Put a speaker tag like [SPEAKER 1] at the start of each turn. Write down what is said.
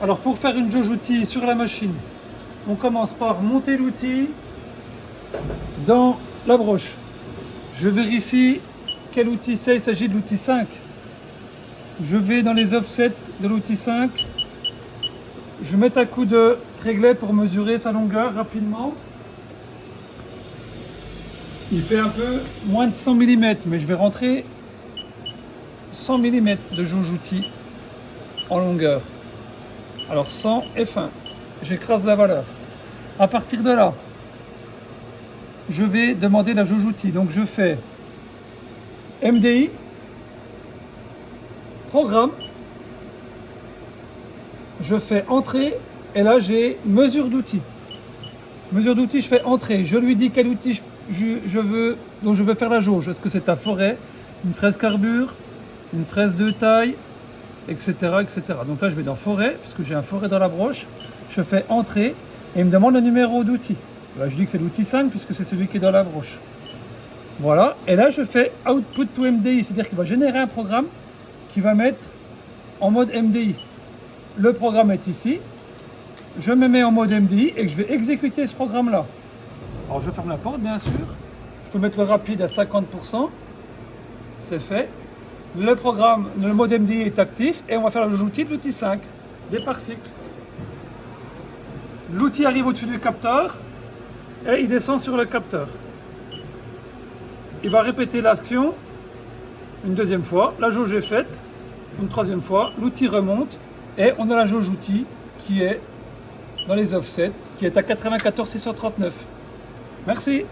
[SPEAKER 1] Alors pour faire une jauge outil sur la machine, on commence par monter l'outil dans la broche. Je vérifie quel outil c'est, il s'agit de l'outil 5. Je vais dans les offsets de l'outil 5. Je mets un coup de réglet pour mesurer sa longueur rapidement. Il fait un peu moins de 100 mm, mais je vais rentrer 100 mm de jauge outil en longueur. Alors 100 est fin. J'écrase la valeur. À partir de là, je vais demander la jauge outil. Donc je fais MDI, programme, je fais entrée et là j'ai mesure d'outil. Mesure d'outil, je fais entrée. Je lui dis quel outil je veux, dont je veux faire la jauge. Est-ce que c'est un forêt, une fraise carbure, une fraise de taille, etc., etc. Donc là je vais dans forêt, puisque j'ai un forêt dans la broche. Je fais entrée et il me demande le numéro d'outil. Là je dis que c'est l'outil 5 puisque c'est celui qui est dans la broche. Voilà, et là je fais output to MDI, c'est-à-dire qu'il va générer un programme qui va mettre en mode MDI. Le programme est ici, je me mets en mode MDI et que je vais exécuter ce programme-là. Alors je ferme la porte bien sûr, je peux mettre le rapide à 50%, c'est fait. Le programme, le mode MDI est actif et on va faire le jauge outil de l'outil 5, départ cycle. L'outil arrive au-dessus du capteur et il descend sur le capteur. Il va répéter l'action une deuxième fois, la jauge est faite, une troisième fois, l'outil remonte et on a la jauge outil qui est dans les offsets, qui est à 94 639. Merci.